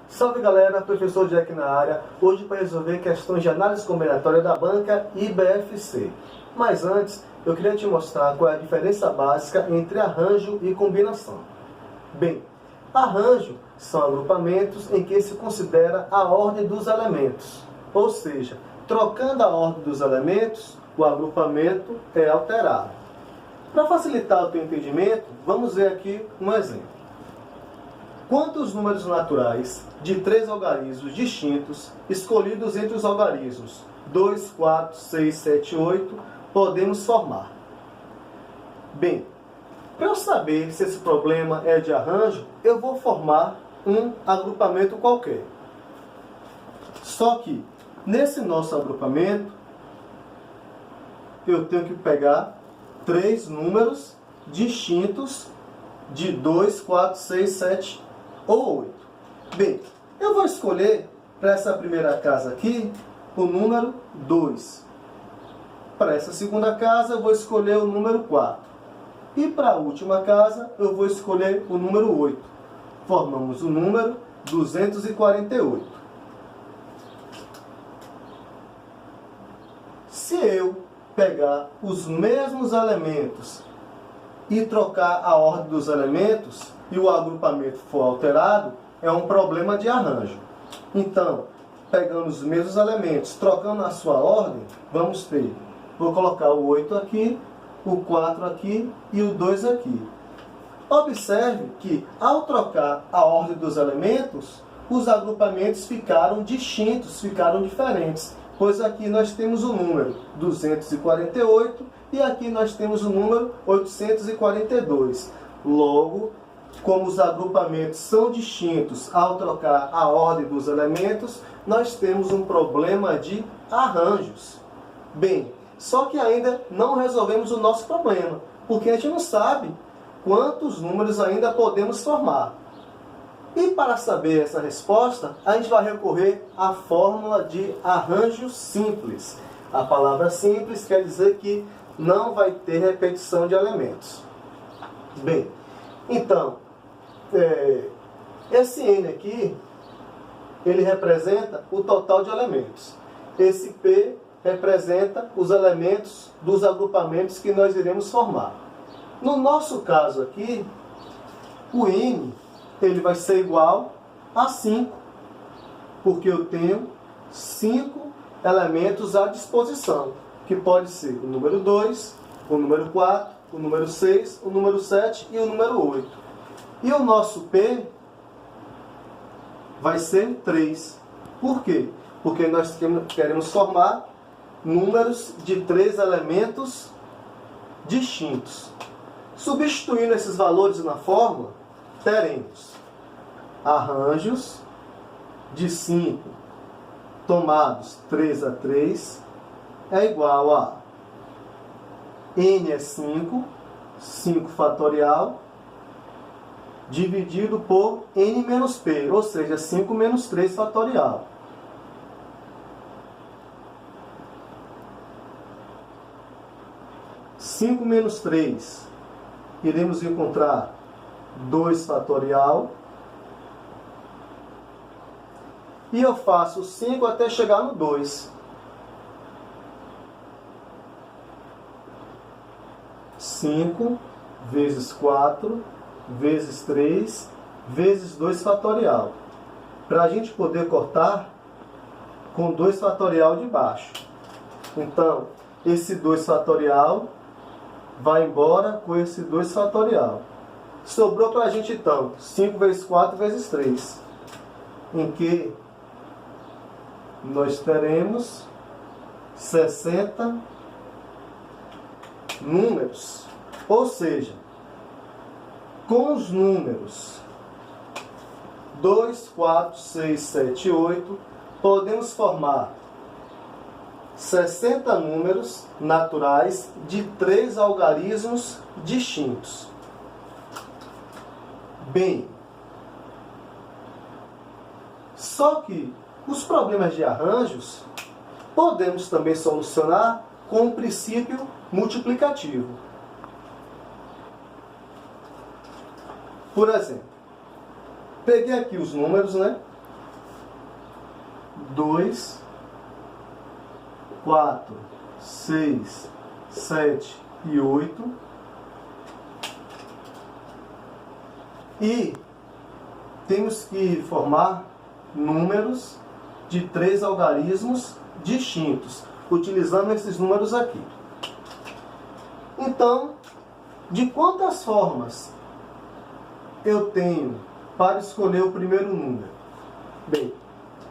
Salve galera, professor Jack na área, hoje para resolver questões de análise combinatória da banca IBFC. Mas antes, eu queria te mostrar qual é a diferença básica entre arranjo e combinação. Bem, arranjo são agrupamentos em que se considera a ordem dos elementos, ou seja, trocando a ordem dos elementos, o agrupamento é alterado. Para facilitar o teu entendimento, vamos ver aqui um exemplo. Quantos números naturais de 3 algarismos distintos, escolhidos entre os algarismos 2, 4, 6, 7 e 8, podemos formar? Bem, para eu saber se esse problema é de arranjo, eu vou formar um agrupamento qualquer. Só que, nesse nosso agrupamento, eu tenho que pegar 3 números distintos de 2, 4, 6, 7 ou 8. Bem, eu vou escolher para essa primeira casa aqui o número 2. Para essa segunda casa eu vou escolher o número 4. E para a última casa eu vou escolher o número 8. Formamos o número 248. Se eu pegar os mesmos elementos e trocar a ordem dos elementos e o agrupamento for alterado, é um problema de arranjo. Então, pegando os mesmos elementos, trocando a sua ordem, vamos ter, vou colocar o 8 aqui, o 4 aqui e o 2 aqui. Observe que, ao trocar a ordem dos elementos, os agrupamentos ficaram distintos, ficaram diferentes, pois aqui nós temos o número 248 e aqui nós temos o número 842. Logo, como os agrupamentos são distintos ao trocar a ordem dos elementos, nós temos um problema de arranjos. Bem, só que ainda não resolvemos o nosso problema, porque a gente não sabe quantos números ainda podemos formar. E para saber essa resposta, a gente vai recorrer à fórmula de arranjo simples. A palavra simples quer dizer que não vai ter repetição de elementos. Bem, então, esse N aqui, ele representa o total de elementos. Esse P representa os elementos dos agrupamentos que nós iremos formar. No nosso caso aqui, o N ele vai ser igual a 5, porque eu tenho 5 elementos à disposição, que pode ser o número 2, o número 4, o número 6, o número 7 e o número 8. E o nosso P vai ser 3. Por quê? Porque nós queremos formar números de 3 elementos distintos. Substituindo esses valores na fórmula, teremos arranjos de 5 tomados 3 a 3 é igual a N é 5, 5 fatorial, dividido por N menos P, ou seja, 5 menos 3 fatorial. Cinco menos 3, iremos encontrar 2 fatorial. E eu faço 5 até chegar no 2. 5 vezes 4 vezes 3 vezes 2 fatorial. Para a gente poder cortar com 2 fatorial de baixo. Então, esse 2 fatorial vai embora com esse 2 fatorial. Sobrou para a gente, então, 5 vezes 4 vezes 3. Em que nós teremos 60 números. Ou seja, com os números 2, 4, 6, 7 e 8, podemos formar 60 números naturais de 3 algarismos distintos. Bem, só que os problemas de arranjos podemos também solucionar com o princípio multiplicativo. Por exemplo, peguei aqui os números, né? 2, 4, 6, 7 e 8. E temos que formar números de 3 algarismos distintos, utilizando esses números aqui. Então, de quantas formas eu tenho para escolher o primeiro número? Bem,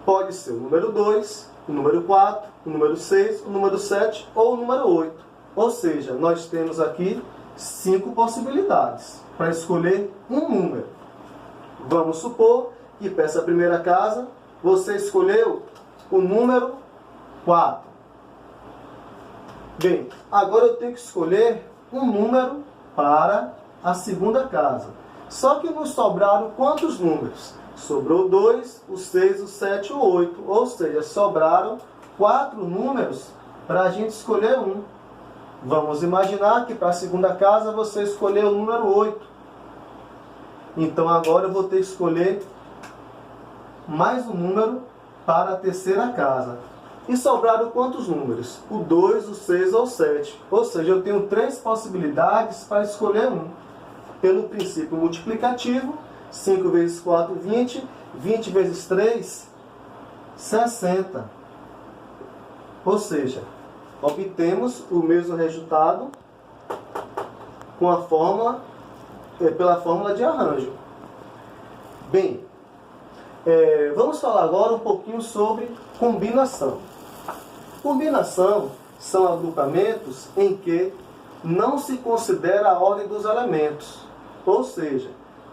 pode ser o número 2, o número 4, o número 6, o número 7 ou o número 8. Ou seja, nós temos aqui 5 possibilidades para escolher um número. Vamos supor que para essa primeira casa você escolheu o número 4. Bem, agora eu tenho que escolher um número para a segunda casa. Só que nos sobraram quantos números? Sobrou 2, o 6, o 7 e o 8. Ou seja, sobraram 4 números para a gente escolher um. Vamos imaginar que para a segunda casa você escolheu o número 8. Então agora eu vou ter que escolher mais um número para a terceira casa. E sobraram quantos números? O 2, o 6 ou o 7. Ou seja, eu tenho 3 possibilidades para escolher um. Pelo princípio multiplicativo, 5 vezes 4, 20. 20 vezes 3, 60. Ou seja, obtemos o mesmo resultado com a fórmula, pela fórmula de arranjo. Bem, vamos falar agora um pouquinho sobre combinação. Combinação são agrupamentos em que não se considera a ordem dos elementos. Ou seja,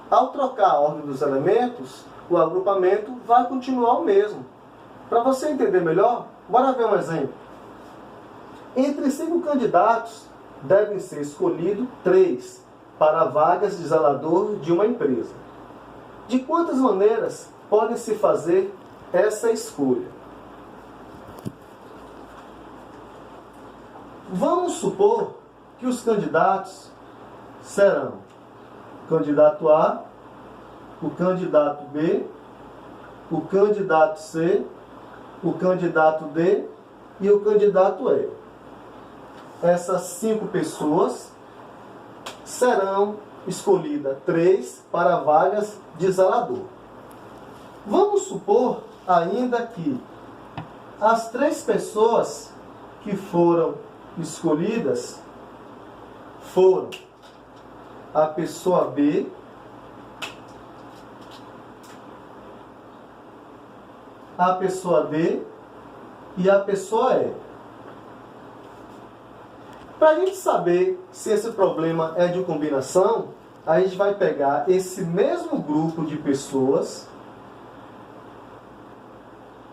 ao trocar a ordem dos elementos, o agrupamento vai continuar o mesmo. Para você entender melhor, bora ver um exemplo. Entre 5 candidatos, devem ser escolhidos 3 para vagas de zelador de uma empresa. De quantas maneiras pode-se fazer essa escolha? Vamos supor que os candidatos serão o candidato A, o candidato B, o candidato C, o candidato D e o candidato E. Essas 5 pessoas serão escolhidas 3 para vagas de zelador. Vamos supor ainda que as 3 pessoas que foram escolhidas foram a pessoa B, a pessoa D e a pessoa E. Para a gente saber se esse problema é de combinação, a gente vai pegar esse mesmo grupo de pessoas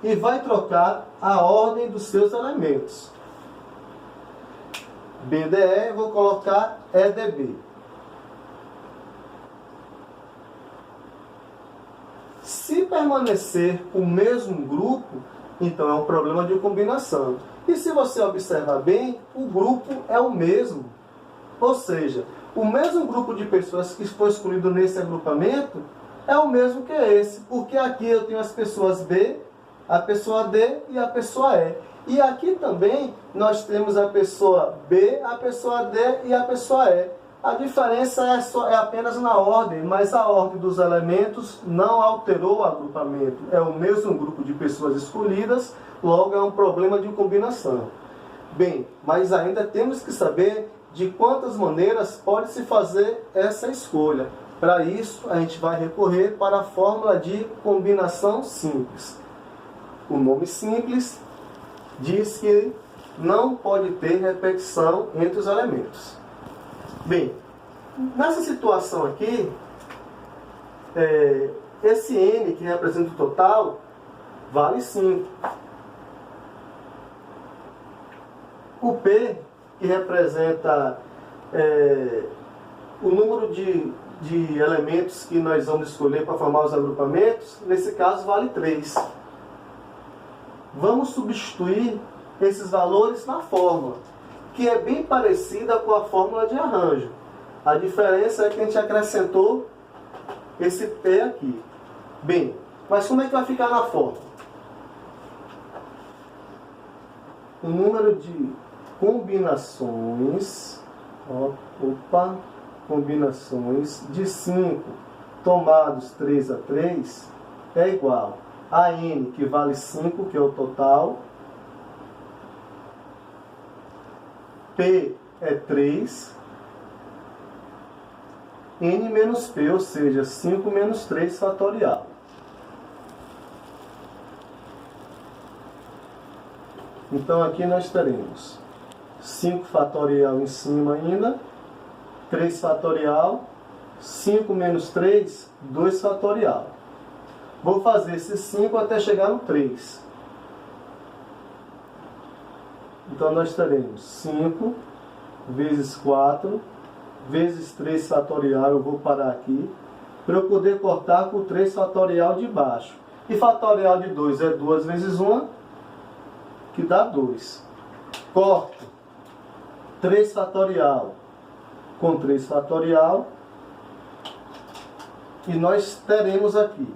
e vai trocar a ordem dos seus elementos. BDE, eu vou colocar EDB. Se permanecer o mesmo grupo, então é um problema de combinação. E se você observar bem, o grupo é o mesmo. Ou seja, o mesmo grupo de pessoas que foi escolhido nesse agrupamento é o mesmo que esse. Porque aqui eu tenho as pessoas B, a pessoa D e a pessoa E. E aqui também nós temos a pessoa B, a pessoa D e a pessoa E. A diferença é apenas na ordem, mas a ordem dos elementos não alterou o agrupamento. É o mesmo grupo de pessoas escolhidas, logo é um problema de combinação. Bem, mas ainda temos que saber de quantas maneiras pode-se fazer essa escolha. Para isso, a gente vai recorrer para a fórmula de combinação simples. O nome simples diz que não pode ter repetição entre os elementos. Bem, nessa situação aqui, esse N que representa o total vale 5. O P, que representa o número de elementos que nós vamos escolher para formar os agrupamentos, nesse caso vale 3. Vamos substituir esses valores na fórmula, que é bem parecida com a fórmula de arranjo. A diferença é que a gente acrescentou esse P aqui. Bem, mas como é que vai ficar na fórmula? o número de combinações, combinações de 5 tomados 3 a 3 é igual a n, que vale 5, que é o total, p é 3, n menos p, ou seja, 5 menos 3 fatorial. Então aqui nós teremos 5 fatorial em cima ainda, 3 fatorial, 5 menos 3, 2 fatorial. Vou fazer esse 5 até chegar no 3. Então nós teremos 5 vezes 4 vezes 3 fatorial, eu vou parar aqui, para eu poder cortar com o 3 fatorial de baixo. E fatorial de 2 é 2 vezes 1, que dá 2. Corto 3 fatorial com 3 fatorial, e nós teremos aqui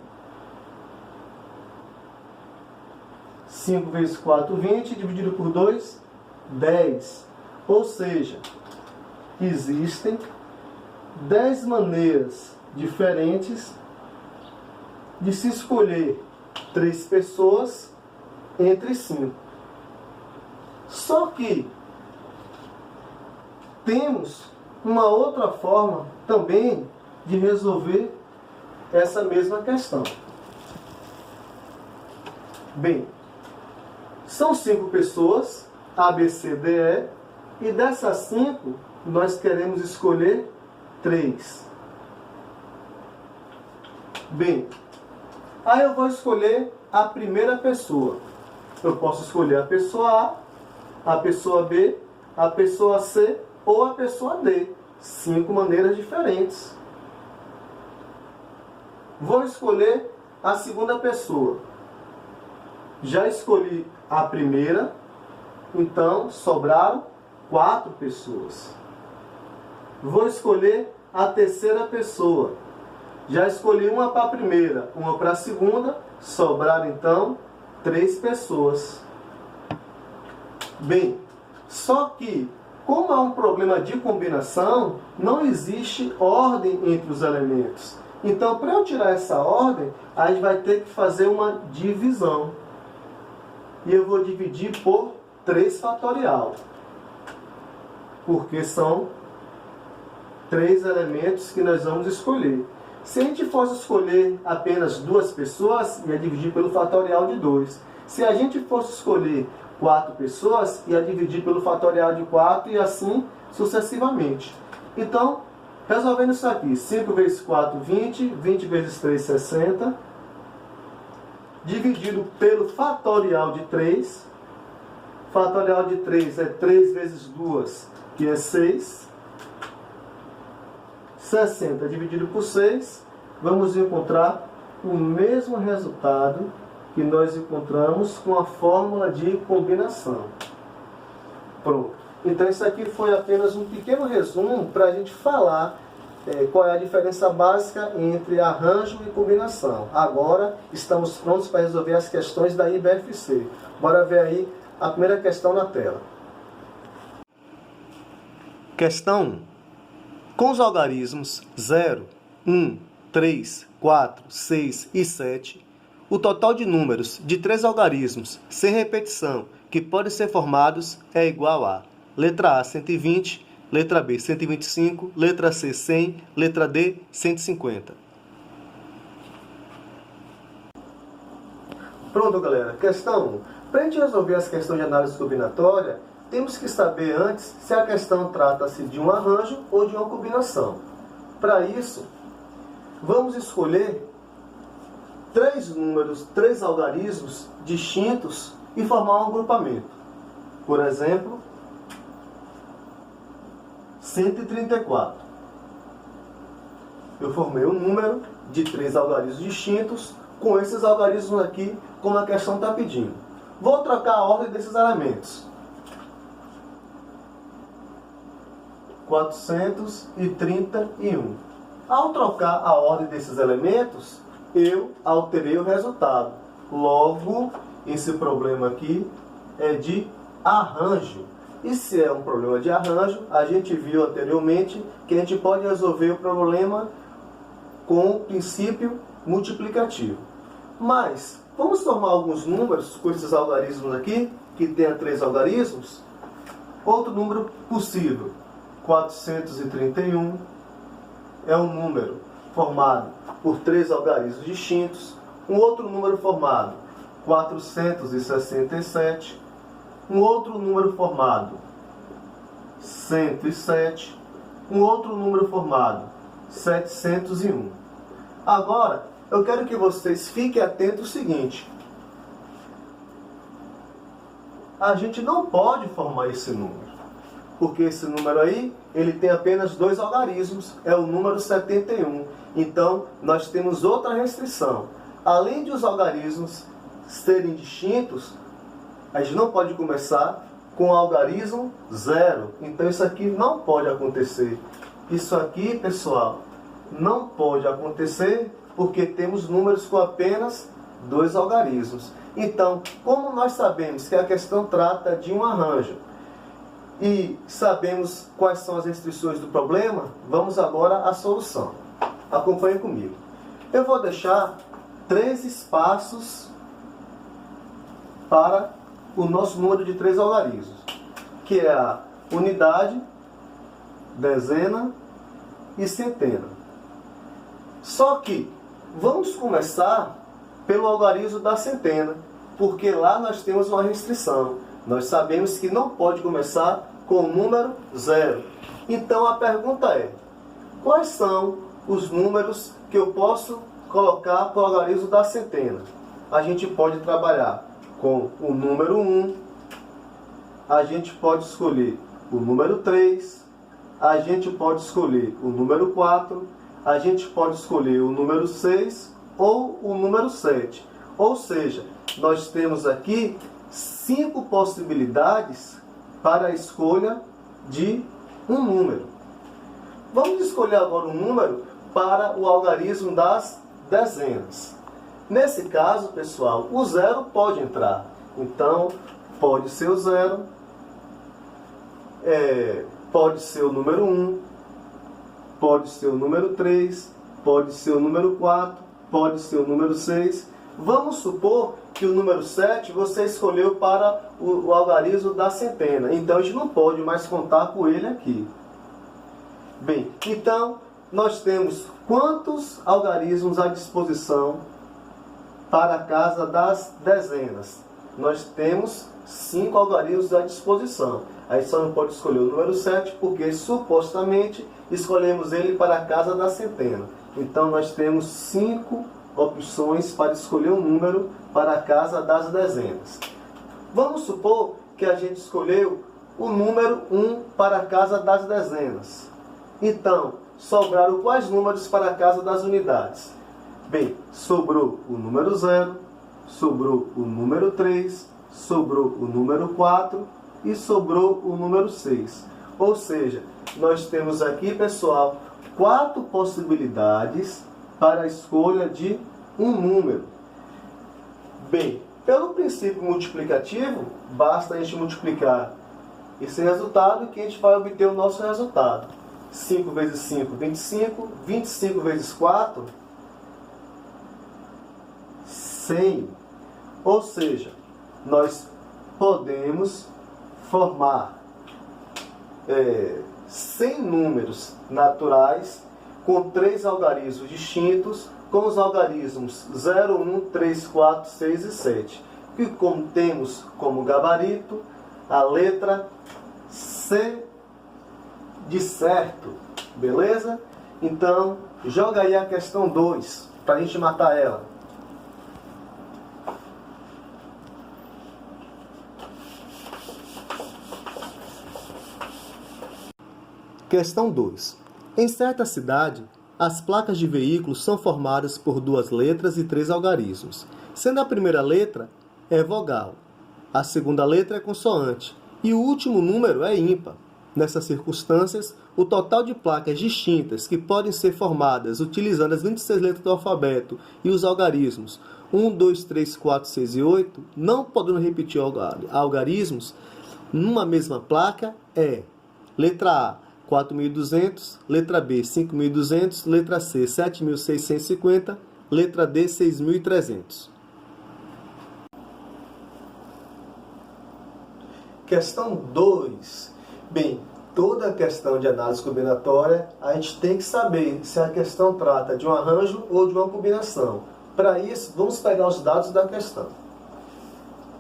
5 vezes 4, 20, dividido por 2, 10. Ou seja, existem 10 maneiras diferentes de se escolher 3 pessoas entre 5. Só que temos uma outra forma também de resolver essa mesma questão. Bem, são 5 pessoas, A, B, C, D, E, e dessas 5, nós queremos escolher 3. Bem, aí eu vou escolher a primeira pessoa. Eu posso escolher a pessoa A pessoa B, a pessoa C ou a pessoa D. 5 maneiras diferentes. Vou escolher a segunda pessoa. Já escolhi a primeira, então sobraram 4 pessoas. Vou escolher a terceira pessoa. Já escolhi uma para a primeira, uma para a segunda, sobraram então 3 pessoas. Bem, só que, como há um problema de combinação, não existe ordem entre os elementos. Então, para eu tirar essa ordem, a gente vai ter que fazer uma divisão. E eu vou dividir por 3 fatorial. Porque são 3 elementos que nós vamos escolher. Se a gente fosse escolher apenas 2 pessoas, ia dividir pelo fatorial de 2. Se a gente fosse escolher 4 pessoas, ia dividir pelo fatorial de 4 e assim sucessivamente. Então, resolvendo isso aqui, 5 vezes 4, 20, 20 vezes 3, 60, dividido pelo fatorial de 3. Fatorial de 3 é 3 vezes 2, que é 6. 60 dividido por 6, vamos encontrar o mesmo resultado que nós encontramos com a fórmula de combinação. Pronto. Então isso aqui foi apenas um pequeno resumo para a gente falar qual é a diferença básica entre arranjo e combinação. Agora estamos prontos para resolver as questões da IBFC. Bora ver aí a primeira questão na tela. Questão 1. Com os algarismos 0, 1, 3, 4, 6 e 7, o total de números de 3 algarismos sem repetição que podem ser formados é igual a letra A, 120, letra B, 125, letra C, 100, letra D, 150. Pronto, galera. Questão 1. Para a gente resolver as questões de análise combinatória, temos que saber antes se a questão trata-se de um arranjo ou de uma combinação. Para isso, vamos escolher 3 números, 3 algarismos distintos e formar um agrupamento. Por exemplo, 134. Eu formei um número de 3 algarismos distintos com esses algarismos aqui, como a questão está pedindo. Vou trocar a ordem desses elementos. 431. Ao trocar a ordem desses elementos, eu alterei o resultado. Logo, esse problema aqui é de arranjo. E se é um problema de arranjo, a gente viu anteriormente que a gente pode resolver o problema com o princípio multiplicativo. Mas, vamos formar alguns números com esses algarismos aqui, que tenha 3 algarismos. Outro número possível, 431, é um número formado por 3 algarismos distintos. Um outro número formado, 467. Um outro número formado, 107. Um outro número formado, 701. Agora, eu quero que vocês fiquem atentos ao seguinte. A gente não pode formar esse número, porque esse número aí, ele tem apenas 2 algarismos, é o número 71. Então, nós temos outra restrição. Além de os algarismos serem distintos, a gente não pode começar com o algarismo 0. Então, isso aqui não pode acontecer. Isso aqui, pessoal, não pode acontecer porque temos números com apenas 2 algarismos. Então, como nós sabemos que a questão trata de um arranjo e sabemos quais são as restrições do problema, vamos agora à solução. Acompanhe comigo. Eu vou deixar 3 espaços para o nosso número de 3 algarismos, que é a unidade, dezena e centena. Só que vamos começar pelo algarismo da centena, porque lá nós temos uma restrição. Nós sabemos que não pode começar com o número 0. Então a pergunta é, quais são os números que eu posso colocar para o algarismo da centena? A gente pode trabalhar com o número 1, a gente pode escolher o número 3, a gente pode escolher o número 4, a gente pode escolher o número 6 ou o número 7. Ou seja, nós temos aqui 5 possibilidades para a escolha de um número. Vamos escolher agora um número para o algarismo das dezenas. Nesse caso, pessoal, o 0 pode entrar. Então, pode ser o 0, pode ser o número 1, pode ser o número 3, pode ser o número 4, pode ser o número 6. Vamos supor que o número 7 você escolheu para o algarismo da centena. Então, a gente não pode mais contar com ele aqui. Bem, então, nós temos quantos algarismos à disposição para a casa das dezenas? Nós temos 5 algarismos à disposição. Aí só não pode escolher o número 7, porque supostamente escolhemos ele para a casa da centena. Então nós temos 5 opções para escolher um número para a casa das dezenas. Vamos supor que a gente escolheu o número 1 para a casa das dezenas. Então, sobraram quais números para a casa das unidades? Bem, sobrou o número 0, sobrou o número 3, sobrou o número 4 e sobrou o número 6. Ou seja, nós temos aqui, pessoal, 4 possibilidades para a escolha de um número. Bem, pelo princípio multiplicativo, basta a gente multiplicar esse resultado que a gente vai obter o nosso resultado. 5 vezes 5, 25. 25 vezes 4, 100. Ou seja, nós podemos formar 100 números naturais com 3 algarismos distintos, com os algarismos 0, 1, 3, 4, 6 e 7. Que temos como gabarito a letra C de certo. Beleza? Então, joga aí a questão 2, para a gente matar ela. Questão 2. Em certa cidade, as placas de veículos são formadas por 2 letras e 3 algarismos, sendo a primeira letra é vogal, a segunda letra é consoante e o último número é ímpar. Nessas circunstâncias, o total de placas distintas que podem ser formadas utilizando as 26 letras do alfabeto e os algarismos 1, 2, 3, 4, 6 e 8, não podendo repetir algarismos, numa mesma placa é letra A, 4.200, letra B, 5.200, letra C, 7.650, letra D, 6.300. Questão 2. Bem, toda questão de análise combinatória, a gente tem que saber se a questão trata de um arranjo ou de uma combinação. Para isso, vamos pegar os dados da questão.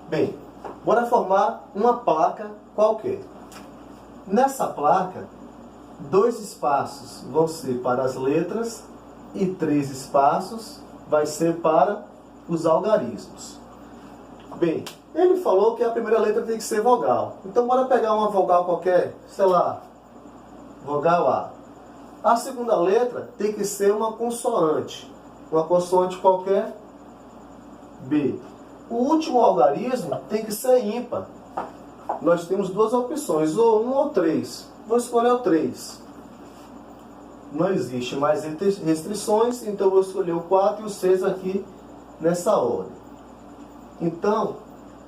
Bem, bora formar uma placa qualquer. Nessa placa, 2 espaços vão ser para as letras e 3 espaços vai ser para os algarismos. Bem, ele falou que a primeira letra tem que ser vogal. Então, bora pegar uma vogal qualquer, sei lá, vogal A. A segunda letra tem que ser uma consoante qualquer, B. O último algarismo tem que ser ímpar. Nós temos 2 opções, ou 1 ou 3. Vou escolher o 3. Não existe mais restrições, então vou escolher o 4 e o 6 aqui nessa ordem. Então,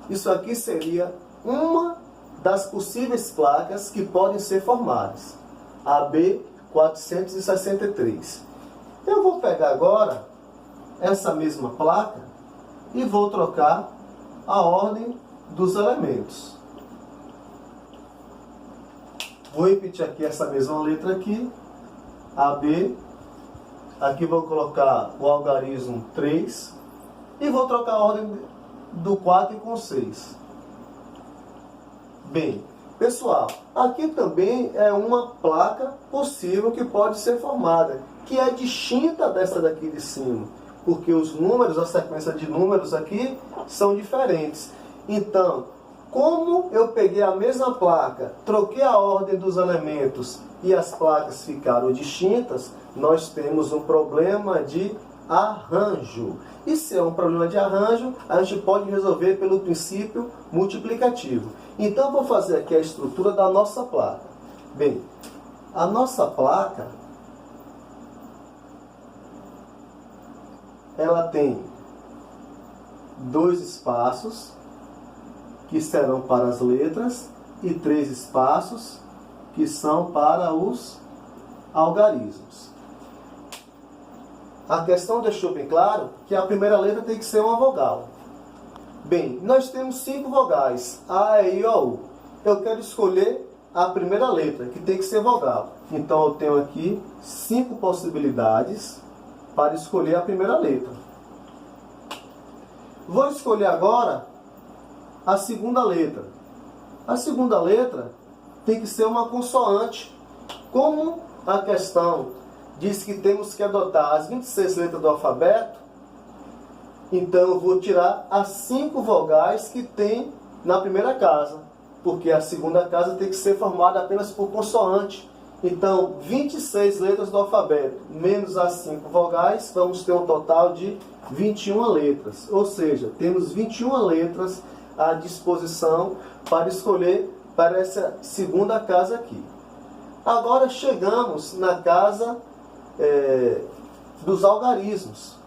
isso aqui seria uma das possíveis placas que podem ser formadas. AB 463. Eu vou pegar agora essa mesma placa e vou trocar a ordem dos elementos. Vou repetir aqui essa mesma letra aqui, AB. Aqui vou colocar o algarismo 3 e vou trocar a ordem do 4 com 6. Bem, pessoal, aqui também é uma placa possível que pode ser formada, que é distinta dessa daqui de cima, porque os números, a sequência de números aqui são diferentes. Então, como eu peguei a mesma placa, troquei a ordem dos elementos e as placas ficaram distintas, nós temos um problema de arranjo. E se é um problema de arranjo, a gente pode resolver pelo princípio multiplicativo. Então, eu vou fazer aqui a estrutura da nossa placa. Bem, a nossa placa, ela tem 2 espaços, que serão para as letras, e 3 espaços, que são para os algarismos. A questão deixou bem claro que a primeira letra tem que ser uma vogal. Bem, nós temos 5 vogais, A, E, I, O, U. Eu quero escolher a primeira letra, que tem que ser vogal. Então, eu tenho aqui 5 possibilidades para escolher a primeira letra. Vou escolher agora a segunda letra. A segunda letra tem que ser uma consoante. Como a questão diz que temos que adotar as 26 letras do alfabeto, então eu vou tirar as 5 vogais que tem na primeira casa, porque a segunda casa tem que ser formada apenas por consoante. Então, 26 letras do alfabeto menos as 5 vogais, vamos ter um total de 21 letras. Ou seja, temos 21 letras à disposição para escolher para essa segunda casa aqui. Agora chegamos na casa dos algarismos.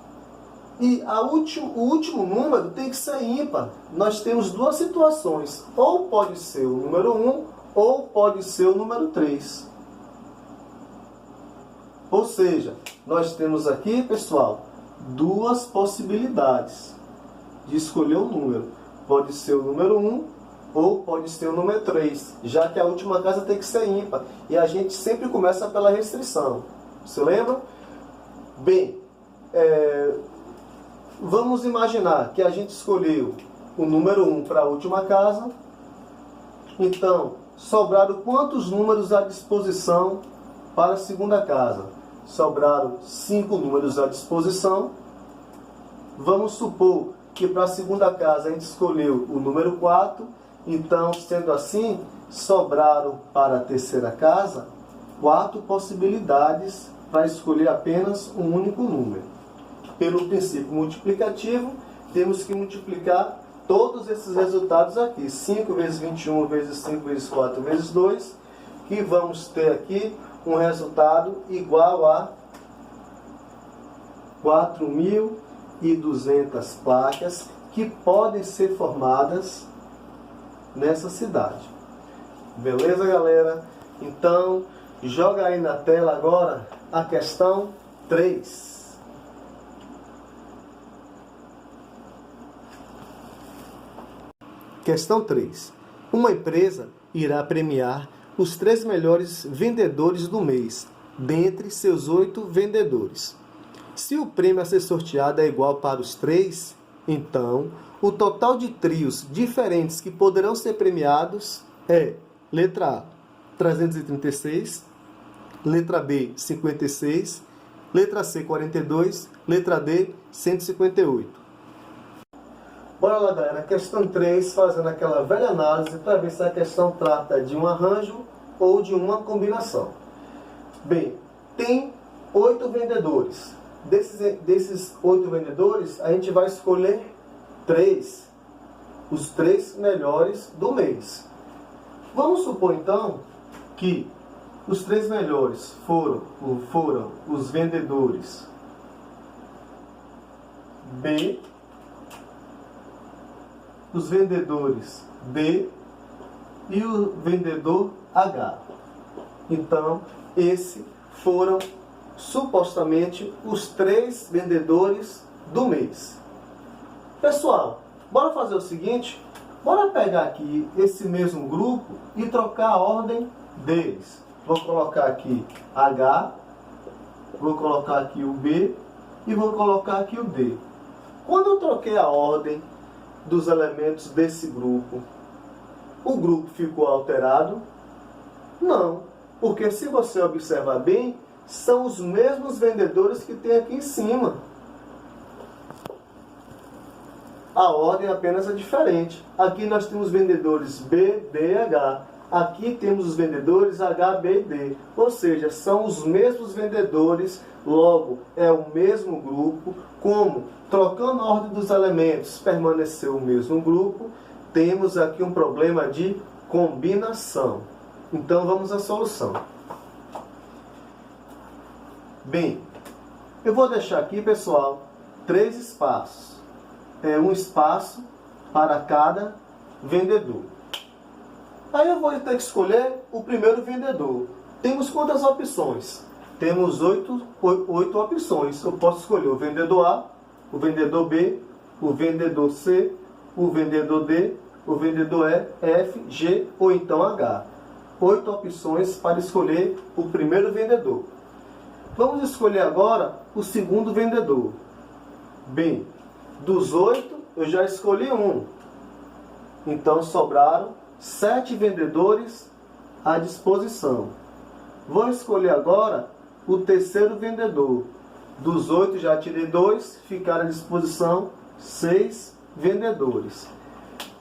E o último número tem que ser ímpar. Nós temos 2 situações. Ou pode ser o número 1, ou pode ser o número 3. Ou seja, nós temos aqui, pessoal, 2 possibilidades de escolher um número. Pode ser o número 1 ou pode ser o número 3, já que a última casa tem que ser ímpar. E a gente sempre começa pela restrição. Você lembra? Bem, vamos imaginar que a gente escolheu o número 1 para a última casa. Então, sobraram quantos números à disposição para a segunda casa? Sobraram 5 números à disposição. Vamos supor que para a segunda casa a gente escolheu o número 4. Então, sendo assim, sobraram para a terceira casa 4 possibilidades para escolher apenas um único número. Pelo princípio multiplicativo, temos que multiplicar todos esses resultados aqui. 5 vezes 21 vezes 5 vezes 4 vezes 2, que vamos ter aqui um resultado igual a 4.200 placas que podem ser formadas nessa cidade. Beleza, galera? Então, joga aí na tela agora a questão 3. Questão 3. Uma empresa irá premiar os 3 melhores vendedores do mês, dentre seus 8 vendedores. Se o prêmio a ser sorteado é igual para os 3, então o total de trios diferentes que poderão ser premiados é: letra A, 336, letra B, 56, letra C, 42, letra D, 158. Bora lá, galera. Questão 3, fazendo aquela velha análise para ver se a questão trata de um arranjo ou de uma combinação. Bem, tem 8 vendedores. Desses 8 vendedores, a gente vai escolher 3, os 3 melhores do mês. Vamos supor, então, que os 3 melhores foram os vendedores B, os vendedores D e o vendedor H. Então, esses foram supostamente os 3 vendedores do mês. Pessoal, bora fazer o seguinte, bora pegar aqui esse mesmo grupo e trocar a ordem deles. Vou colocar aqui H, vou colocar aqui o B e vou colocar aqui o D. Quando eu troquei a ordem dos elementos desse grupo, o grupo ficou alterado? Não, porque se você observar bem, são os mesmos vendedores que tem aqui em cima. A ordem apenas é diferente. Aqui nós temos vendedores B, D e H. Aqui temos os vendedores H, B e D. Ou seja, são os mesmos vendedores, logo é o mesmo grupo. Como, trocando a ordem dos elementos, permaneceu o mesmo grupo, temos aqui um problema de combinação. Então vamos à solução. Bem, eu vou deixar aqui, pessoal, 3 espaços. Um espaço para cada vendedor. Aí eu vou ter que escolher o primeiro vendedor. Temos quantas opções? Temos 8 opções. Eu posso escolher o vendedor A, o vendedor B, o vendedor C, o vendedor D, o vendedor E, F, G ou então H. 8 opções para escolher o primeiro vendedor. Vamos escolher agora o segundo vendedor. Bem, dos 8 eu já escolhi um. Então sobraram 7 vendedores à disposição. Vou escolher agora o terceiro vendedor. Dos 8 já tirei 2, ficaram à disposição 6 vendedores.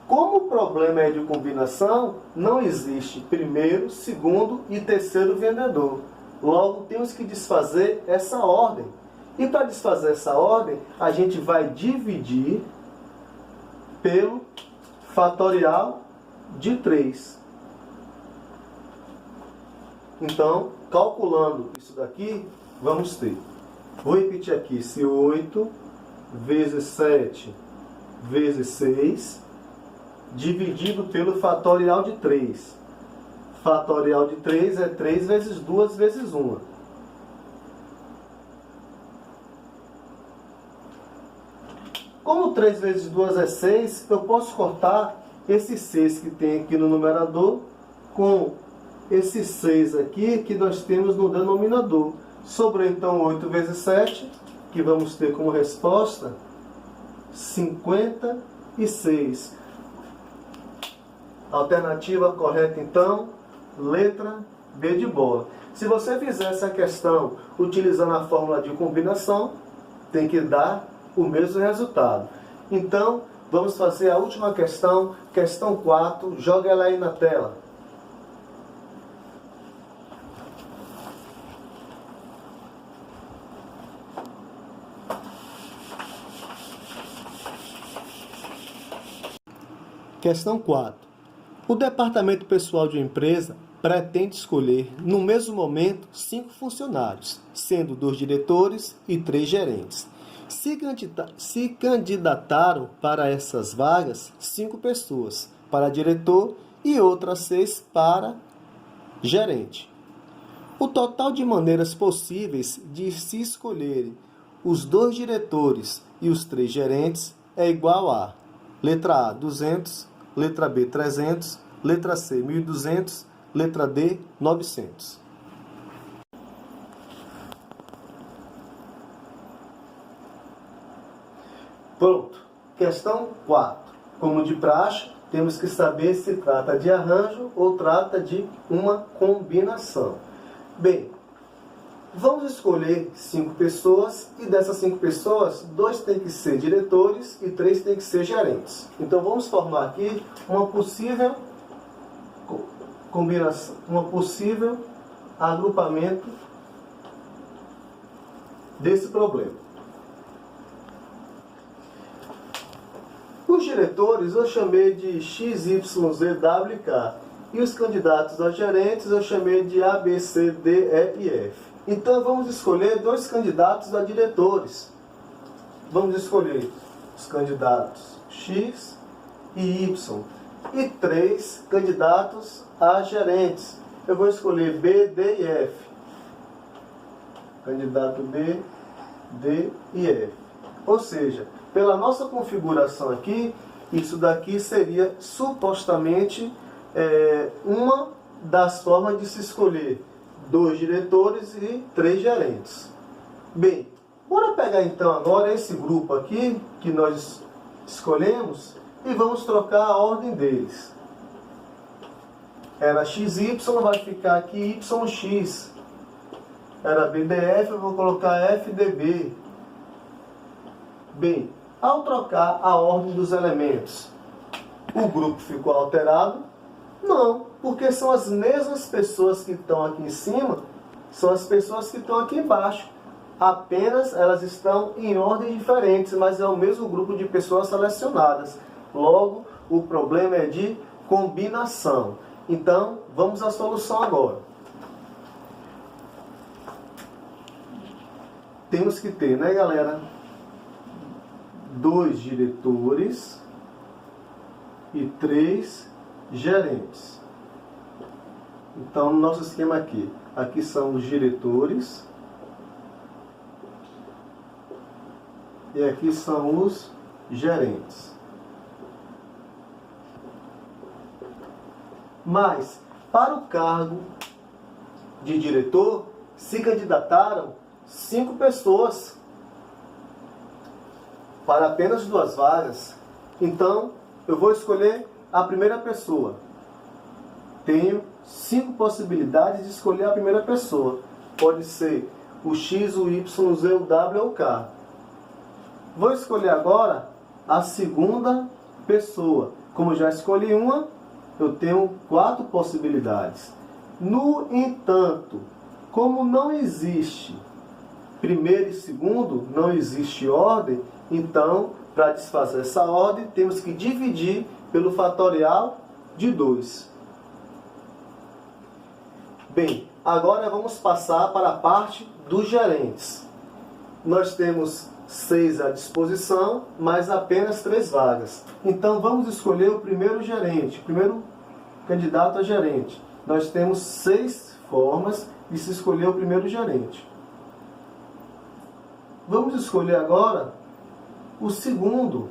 Como o problema é de combinação, não existe primeiro, segundo e terceiro vendedor. Logo, temos que desfazer essa ordem. E para desfazer essa ordem, a gente vai dividir pelo fatorial de 3. Então, calculando isso daqui, vamos ter. Vou repetir aqui, se 8 vezes 7 vezes 6, dividido pelo fatorial de 3. Fatorial de 3 é 3 vezes 2 vezes 1. Como 3 vezes 2 é 6, eu posso cortar esse 6 que tem aqui no numerador com esse 6 aqui que nós temos no denominador. Sobrou então 8 vezes 7, que vamos ter como resposta 56. Alternativa correta então, letra B de bola. Se você fizer essa questão utilizando a fórmula de combinação, tem que dar o mesmo resultado. Então, vamos fazer a última questão, questão 4, joga ela aí na tela. Questão 4. O departamento pessoal de uma empresa pretende escolher, no mesmo momento, 5 funcionários, sendo 2 diretores e 3 gerentes. Se candidataram para essas vagas 5 pessoas, para diretor e outra 6 para gerente. O total de maneiras possíveis de se escolherem os 2 diretores e os 3 gerentes é igual a letra A, 200, letra B, 300, letra C, 1.200, letra D, 900. Pronto. Questão 4. Como de praxe, temos que saber se trata de arranjo ou trata de uma combinação. Bem, vamos escolher 5 pessoas e dessas 5 pessoas, 2 têm que ser diretores e 3 têm que ser gerentes. Então vamos formar aqui uma possível combinação, um possível agrupamento desse problema. Os diretores eu chamei de X, Y, Z, W, K. E os candidatos a gerentes eu chamei de A, B, C, D, E e F. Então vamos escolher 2 candidatos a diretores. Vamos escolher os candidatos X e Y. E 3 candidatos a gerentes. Eu vou escolher B, D e F. Candidato B, D e F. Ou seja, pela nossa configuração aqui, isso daqui seria supostamente uma das formas de se escolher 2 diretores e 3 gerentes. Bem, bora pegar então agora esse grupo aqui que nós escolhemos e vamos trocar a ordem deles. Era XY, vai ficar aqui YX. Era BDF, eu vou colocar FDB. Bem, ao trocar a ordem dos elementos, o grupo ficou alterado? Não, porque são as mesmas pessoas que estão aqui em cima, são as pessoas que estão aqui embaixo. Apenas elas estão em ordens diferentes, mas é o mesmo grupo de pessoas selecionadas. Logo, o problema é de combinação. Então, vamos à solução agora. Temos que ter, né, galera? 2 diretores e 3 gerentes. Então, no nosso esquema aqui são os diretores e aqui são os gerentes. Mas, para o cargo de diretor, se candidataram 5 pessoas para apenas 2 vagas. Então, eu vou escolher a primeira pessoa. Tenho 5 possibilidades de escolher a primeira pessoa. Pode ser o X, o Y, o Z, o W ou o K. Vou escolher agora a segunda pessoa. Como já escolhi uma, eu tenho 4 possibilidades. No entanto, como não existe primeiro e segundo, não existe ordem, então, para desfazer essa ordem, temos que dividir pelo fatorial de 2. Bem, agora vamos passar para a parte dos gerentes. Nós temos 6 à disposição, mas apenas 3 vagas. Então, vamos escolher o primeiro gerente, o primeiro candidato a gerente. Nós temos 6 formas de se escolher o primeiro gerente. Vamos escolher agora o segundo.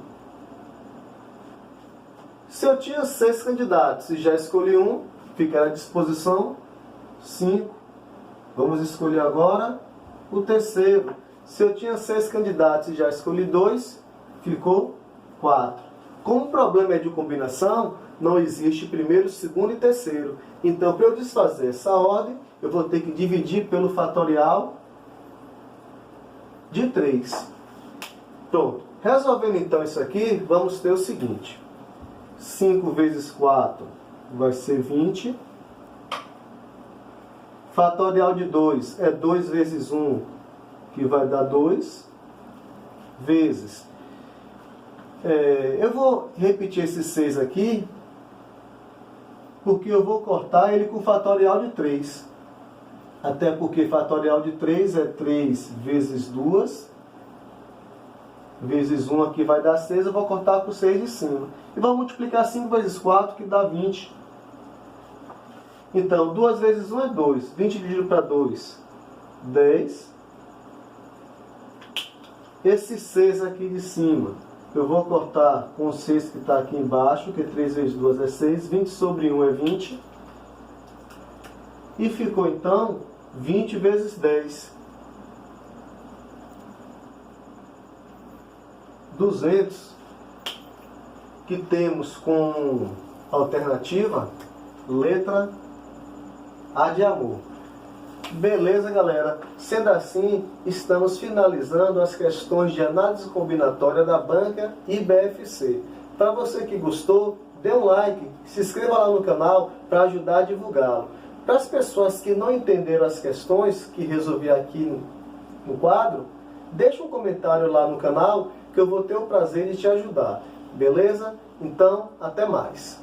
Se eu tinha 6 candidatos e já escolhi um, fica à disposição 5. Vamos escolher agora o terceiro. Se eu tinha 6 candidatos e já escolhi 2, ficou 4. Como o problema é de combinação, não existe primeiro, segundo e terceiro. Então, para eu desfazer essa ordem, eu vou ter que dividir pelo fatorial de 3. Pronto. Resolvendo então isso aqui, vamos ter o seguinte. 5 vezes 4 vai ser 20. Fatorial de 2 é 2 vezes 1, que vai dar 2. Vezes. Eu vou repetir esse 6 aqui, porque eu vou cortar ele com o fatorial de 3. Até porque fatorial de 3 é 3 vezes 2, vezes 1 aqui vai dar 6, eu vou cortar com 6 de cima. E vou multiplicar 5 vezes 4, que dá 20. Então, 2 vezes 1 é 2. 20 dividido para 2, 10. Esse 6 aqui de cima, eu vou cortar com o 6 que está aqui embaixo, que 3 vezes 2 é 6. 20 sobre 1 é 20. E ficou, então, 20 vezes 10. 200, que temos com alternativa, letra A de amor. Beleza, galera? Sendo assim, estamos finalizando as questões de análise combinatória da banca IBFC. Para você que gostou, dê um like, se inscreva lá no canal para ajudar a divulgá-lo. Para as pessoas que não entenderam as questões que resolvi aqui no quadro, deixa um comentário lá no canal que eu vou ter o prazer de te ajudar. Beleza? Então, até mais.